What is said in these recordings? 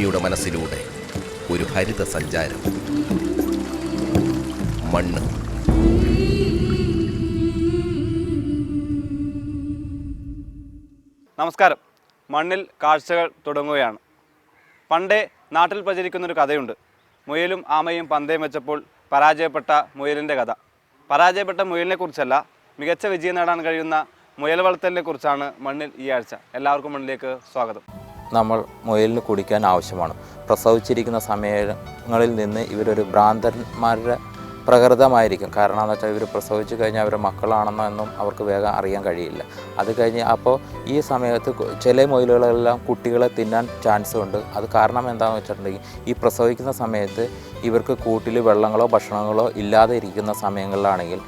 ഭൂമിയുടെ മനസ്സിലൂടെ ഒരു ഹരിത സഞ്ചാരം. മണ്ണ്. നമസ്കാരം. മണ്ണിൽ കാഴ്ചകൾ തുടങ്ങുകയാണ്. പണ്ടേ നാട്ടിൽ പ്രചരിക്കുന്നൊരു കഥയുണ്ട്. മുയലും ആമയും പന്തയം വെച്ചപ്പോൾ പരാജയപ്പെട്ട മുയലിൻ്റെ കഥ. പരാജയപ്പെട്ട മുയലിനെ കുറിച്ചല്ല, മികച്ച വിജയം നേടാൻ കഴിയുന്ന മുയൽ വളർത്തലിനെ കുറിച്ചാണ് മണ്ണിൽ ഈ ആഴ്ച. എല്ലാവർക്കും മണ്ണിലേക്ക് സ്വാഗതം. നമ്മൾ മുയലിന് കുടിക്കാൻ ആവശ്യമാണ്. പ്രസവിച്ചിരിക്കുന്ന സമയങ്ങളിൽ നിന്ന് ഇവരൊരു ഭ്രാന്തന്മാരുടെ പ്രകൃതമായിരിക്കും. കാരണം എന്താണെന്ന് വെച്ചാൽ ഇവർ പ്രസവിച്ച് കഴിഞ്ഞാൽ അവരുടെ മക്കളാണെന്നോ എന്നും അവർക്ക് വേഗം അറിയാൻ കഴിയില്ല. അത് കഴിഞ്ഞ് അപ്പോൾ ഈ സമയത്ത് ചില മുയലുകളെല്ലാം കുട്ടികളെ തിന്നാൻ ചാൻസ് ഉണ്ട്. അത് കാരണം എന്താണെന്ന് വെച്ചിട്ടുണ്ടെങ്കിൽ ഈ പ്രസവിക്കുന്ന സമയത്ത് ഇവർക്ക് കൂട്ടിൽ വെള്ളങ്ങളോ ഭക്ഷണങ്ങളോ ഇല്ലാതെ ഇരിക്കുന്ന സമയങ്ങളിലാണെങ്കിൽ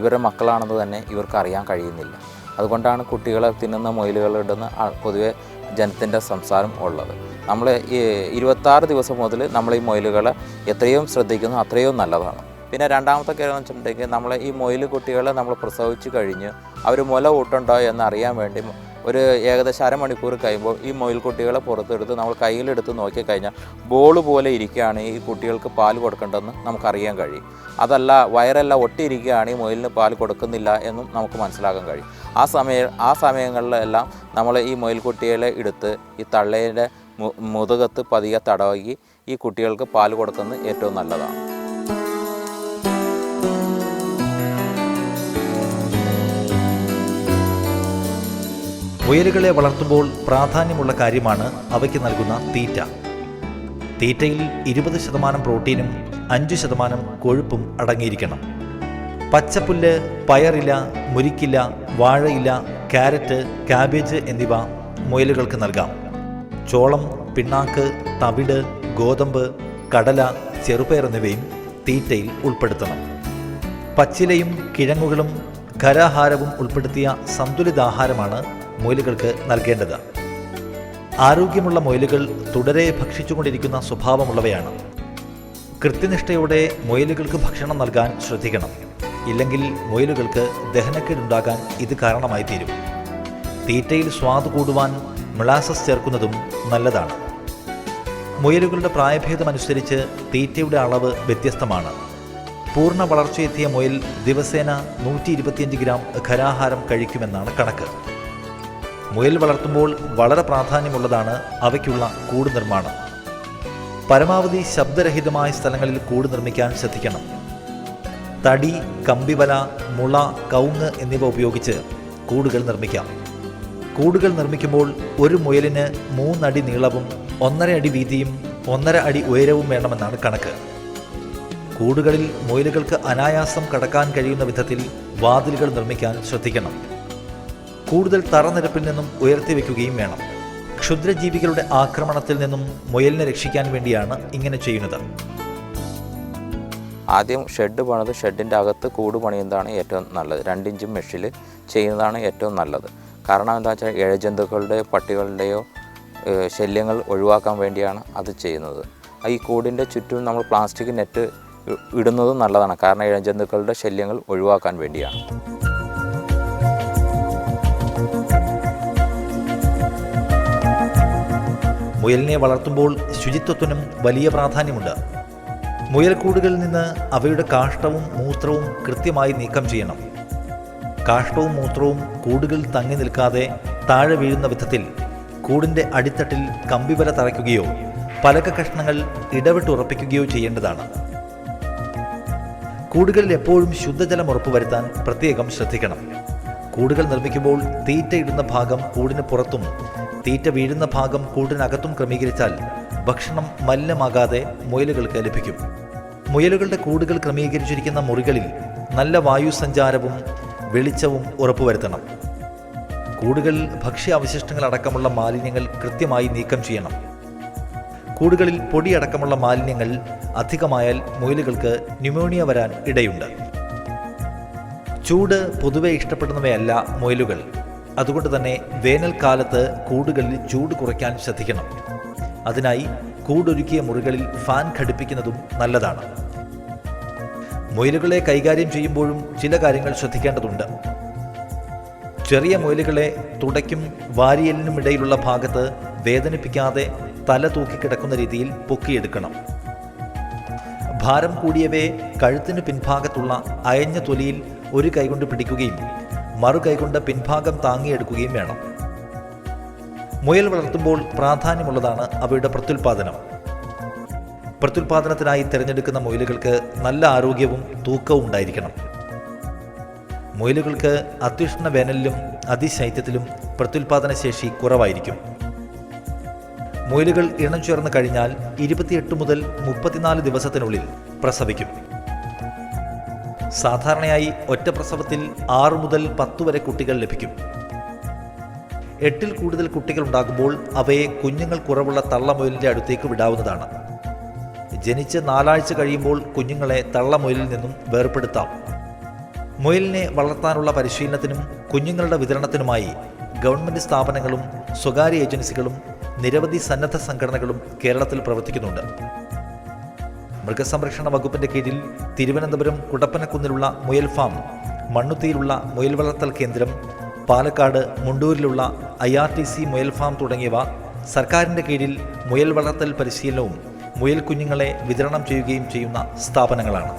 ഇവരുടെ മക്കളാണെന്ന് തന്നെ ഇവർക്ക് അറിയാൻ കഴിയുന്നില്ല. അതുകൊണ്ടാണ് കുട്ടികളെ തിന്നുന്ന മുയലുകളുടെന്ന് പൊതുവെ ജനത്തിൻ്റെ സംസാരം ഉള്ളത്. നമ്മൾ ഈ 26 ദിവസം മുതൽ നമ്മൾ ഈ മുയലുകളെ എത്രയും ശ്രദ്ധിക്കുന്നു അത്രയും നല്ലതാണ്. പിന്നെ രണ്ടാമത്തെ കാര്യം എന്ന് വെച്ചിട്ടുണ്ടെങ്കിൽ നമ്മൾ ഈ മുയൽ കുട്ടികളെ നമ്മൾ പ്രസവിച്ച് കഴിഞ്ഞ് അവർ മുല കൂട്ടുണ്ടോ എന്നറിയാൻ വേണ്ടി ഒരു ഏകദേശം അരമണിക്കൂർ കഴിയുമ്പോൾ ഈ മുയൽ കുട്ടികളെ പുറത്തെടുത്ത് നമ്മൾ കയ്യിലെടുത്ത് നോക്കിക്കഴിഞ്ഞാൽ ബോൾ പോലെ ഇരിക്കുകയാണ് ഈ കുട്ടികൾക്ക് പാൽ കൊടുക്കേണ്ടതെന്ന് നമുക്കറിയാൻ കഴിയും. അതല്ല വയറെല്ലാം ഒട്ടിയിരിക്കുകയാണ് ഈ മുയലിന് പാൽ കൊടുക്കുന്നില്ല എന്നും നമുക്ക് മനസ്സിലാക്കാൻ കഴിയും. ആ സമയങ്ങളിലെല്ലാം നമ്മൾ ഈ മുയൽക്കുട്ടികളെ എടുത്ത് ഈ തള്ളയുടെ മുതുകത്ത് പതിയെ തടവി ഈ കുട്ടികൾക്ക് പാൽ കൊടുക്കുന്നത് ഏറ്റവും നല്ലതാണ്. മുയലുകളെ വളർത്തുമ്പോൾ പ്രാധാന്യമുള്ള കാര്യമാണ് അവയ്ക്ക് നൽകുന്ന തീറ്റ. തീറ്റയിൽ 20% പ്രോട്ടീനും 5% കൊഴുപ്പും അടങ്ങിയിരിക്കണം. പച്ചപ്പുല്ല്, പയറില, മുരിക്കില, വാഴയില, ക്യാരറ്റ്, കാബേജ് എന്നിവ മുയലുകൾക്ക് നൽകാം. ചോളം, പിണ്ണാക്ക്, തവിട്, ഗോതമ്പ്, കടല, ചെറുപയർ എന്നിവയും തീറ്റയിൽ ഉൾപ്പെടുത്തണം. പച്ചിലയും കിഴങ്ങുകളും ഖരാഹാരവും ഉൾപ്പെടുത്തിയ സന്തുലിതാഹാരമാണ് മുയലുകൾക്ക് നൽകേണ്ടത്. ആരോഗ്യമുള്ള മുയലുകൾ തുടരെ ഭക്ഷിച്ചുകൊണ്ടിരിക്കുന്ന സ്വഭാവമുള്ളവയാണ്. കൃത്യനിഷ്ഠയോടെ മുയലുകൾക്ക് ഭക്ഷണം നൽകാൻ ശ്രദ്ധിക്കണം. ഇല്ലെങ്കിൽ മുയലുകൾക്ക് ദഹനക്കേടുണ്ടാകാൻ ഇത് കാരണമായി തീരും. തീറ്റയിൽ സ്വാദ് കൂടുവാൻ മൊളാസസ് ചേർക്കുന്നതും നല്ലതാണ്. മുയലുകളുടെ പ്രായഭേദമനുസരിച്ച് തീറ്റയുടെ അളവ് വ്യത്യസ്തമാണ്. പൂർണ്ണ വളർച്ചയെത്തിയ മുയൽ ദിവസേന 125 ഗ്രാം ഖരാഹാരം കഴിക്കുമെന്നാണ് കണക്ക്. മുയൽ വളർത്തുമ്പോൾ വളരെ പ്രാധാന്യമുള്ളതാണ് അവയ്ക്കുള്ള കൂട് നിർമ്മാണം. പരമാവധി ശബ്ദരഹിതമായ സ്ഥലങ്ങളിൽ കൂട് നിർമ്മിക്കാൻ ശ്രദ്ധിക്കണം. തടി, കമ്പിവല, മുള, കവുങ്ങ് എന്നിവ ഉപയോഗിച്ച് കൂടുകൾ നിർമ്മിക്കാം. കൂടുകൾ നിർമ്മിക്കുമ്പോൾ ഒരു മുയലിന് 3 അടി നീളവും 1.5 അടി വീതിയും 1.5 അടി ഉയരവും വേണമെന്നാണ് കണക്ക്. കൂടുകളിൽ മുയലുകൾക്ക് അനായാസം കടക്കാൻ കഴിയുന്ന വിധത്തിൽ വാതിലുകൾ നിർമ്മിക്കാൻ ശ്രദ്ധിക്കണം. കൂടുതൽ തറനിരപ്പിൽ നിന്നും ഉയർത്തി വയ്ക്കുകയും വേണം. ക്ഷുദ്രജീവികളുടെ ആക്രമണത്തിൽ നിന്നും മുയലിനെ രക്ഷിക്കാൻ വേണ്ടിയാണ് ഇങ്ങനെ ചെയ്യുന്നത്. ആദ്യം ഷെഡ് പണിത് ഷെഡിൻ്റെ അകത്ത് കൂട് പണിയുന്നതാണ് ഏറ്റവും നല്ലത്. 2 ഇഞ്ച് മെഷിൽ ചെയ്യുന്നതാണ് ഏറ്റവും നല്ലത്. കാരണം എന്താ വെച്ചാൽ ഇഴജന്തുക്കളുടെ പട്ടികളുടെയോ ശല്യങ്ങൾ ഒഴിവാക്കാൻ വേണ്ടിയാണ് അത് ചെയ്യുന്നത്. ഈ കൂടിൻ്റെ ചുറ്റും നമ്മൾ പ്ലാസ്റ്റിക് നെറ്റ് ഇടുന്നതും നല്ലതാണ്. കാരണം ഇഴജന്തുക്കളുടെ ശല്യങ്ങൾ ഒഴിവാക്കാൻ വേണ്ടിയാണ്. മുയലിനെ വളർത്തുമ്പോൾ ശുചിത്വത്തിനും വലിയ പ്രാധാന്യമുണ്ട്. മുയൽക്കൂടുകളിൽ നിന്ന് അവയുടെ കാഷ്ടവും മൂത്രവും കൃത്യമായി നീക്കം ചെയ്യണം. കാഷ്ടവും മൂത്രവും കൂടുകളിൽ തങ്ങി നിൽക്കാതെ താഴെ വീഴുന്ന വിധത്തിൽ കൂടിൻ്റെ അടിത്തട്ടിൽ കമ്പിവല തറയ്ക്കുകയോ പലക കഷ്ണങ്ങൾ ഇടവിട്ടുറപ്പിക്കുകയോ ചെയ്യേണ്ടതാണ്. കൂടുകളിൽ എപ്പോഴും ശുദ്ധജലം ഉറപ്പുവരുത്താൻ പ്രത്യേകം ശ്രദ്ധിക്കണം. കൂടുകൾ നിർമ്മിക്കുമ്പോൾ തീറ്റ ഇടുന്ന ഭാഗം കൂടിന് പുറത്തും തീറ്റ വീഴുന്ന ഭാഗം കൂടിനകത്തും ക്രമീകരിച്ചാൽ ഭക്ഷണം മലിനമാകാതെ മുയലുകൾക്ക് ലഭിക്കും. മുയലുകളുടെ കൂടുകൾ ക്രമീകരിച്ചിരിക്കുന്ന മുറികളിൽ നല്ല വായുസഞ്ചാരവും വെളിച്ചവും ഉറപ്പുവരുത്തണം. കൂടുകളിൽ ഭക്ഷ്യാവശിഷ്ടങ്ങൾ അടക്കമുള്ള മാലിന്യങ്ങൾ കൃത്യമായി നീക്കം ചെയ്യണം. കൂടുകളിൽ പൊടിയടക്കമുള്ള മാലിന്യങ്ങൾ അധികമായാൽ മുയലുകൾക്ക് ന്യൂമോണിയ വരാൻ ഇടയുണ്ട്. ചൂട് പൊതുവെ ഇഷ്ടപ്പെടുന്നവയല്ല മുയലുകൾ. അതുകൊണ്ട് തന്നെ വേനൽക്കാലത്ത് കൂടുകളിൽ ചൂട് കുറയ്ക്കാൻ ശ്രദ്ധിക്കണം. അതിനായി കൂടൊരുക്കിയ മുറികളിൽ ഫാൻ ഘടിപ്പിക്കുന്നതും നല്ലതാണ്. മുയലുകളെ കൈകാര്യം ചെയ്യുമ്പോഴും ചില കാര്യങ്ങൾ ശ്രദ്ധിക്കേണ്ടതുണ്ട്. ചെറിയ മുയലുകളെ തുടയ്ക്കും വാരിയലിനും ഇടയിലുള്ള ഭാഗത്ത് വേദനിപ്പിക്കാതെ തല തൂക്കിക്കിടക്കുന്ന രീതിയിൽ പൊക്കിയെടുക്കണം. ഭാരം കൂടിയവയെ കഴുത്തിന് പിൻഭാഗത്തുള്ള അയഞ്ഞ തൊലിയിൽ ഒരു കൈകൊണ്ട് പിടിക്കുകയും മറു കൈകൊണ്ട് പിൻഭാഗം താങ്ങിയെടുക്കുകയും വേണം. മുയൽ വളർത്തുമ്പോൾ പ്രാധാന്യമുള്ളതാണ് അവയുടെ പ്രത്യുൽപാദനം. പ്രത്യുൽപാദനത്തിനായി തിരഞ്ഞെടുക്കുന്ന മുയലുകൾക്ക് നല്ല ആരോഗ്യവും തൂക്കവും ഉണ്ടായിരിക്കണം. മുയലുകൾക്ക് അത്യുഷ്ണ വേനലിലും അതിശൈത്യത്തിലും പ്രത്യുൽപാദന ശേഷി കുറവായിരിക്കും. മുയലുകൾ ഇണം ചേർന്ന് കഴിഞ്ഞാൽ 28 മുതൽ 34 ദിവസത്തിനുള്ളിൽ പ്രസവിക്കും. സാധാരണയായി ഒറ്റ പ്രസവത്തിൽ 6 മുതൽ 10 വരെ കുട്ടികൾ ലഭിക്കും. 8-ൽ കൂടുതൽ കുട്ടികൾ ഉണ്ടാകുമ്പോൾ അവയെ കുഞ്ഞുങ്ങൾ കുറവുള്ള തള്ളമുയലിൻ്റെ അടുത്തേക്ക് വിടാവുന്നതാണ്. ജനിച്ച് 4 ആഴ്ച കഴിയുമ്പോൾ കുഞ്ഞുങ്ങളെ തള്ളമുയലിൽ നിന്നും വേർപെടുത്താം. മുയലിനെ വളർത്താനുള്ള പരിശീലനത്തിനും കുഞ്ഞുങ്ങളുടെ വിതരണത്തിനുമായി ഗവൺമെൻറ് സ്ഥാപനങ്ങളും സ്വകാര്യ ഏജൻസികളും നിരവധി സന്നദ്ധ സംഘടനകളും കേരളത്തിൽ പ്രവർത്തിക്കുന്നുണ്ട്. മൃഗസംരക്ഷണ വകുപ്പിൻ്റെ കീഴിൽ തിരുവനന്തപുരം കുടപ്പനക്കുന്നിലുള്ള മുയൽ ഫാം, മണ്ണുത്തിയിലുള്ള മുയൽ വളർത്തൽ കേന്ദ്രം, പാലക്കാട് മുണ്ടൂരിലുള്ള IRTC മുയൽ ഫാം തുടങ്ങിയവ സർക്കാരിൻ്റെ കീഴിൽ മുയൽ വളർത്തൽ പരിശീലനവും മുയൽ കുഞ്ഞുങ്ങളെ വിതരണം ചെയ്യുകയും ചെയ്യുന്ന സ്ഥാപനങ്ങളാണ്.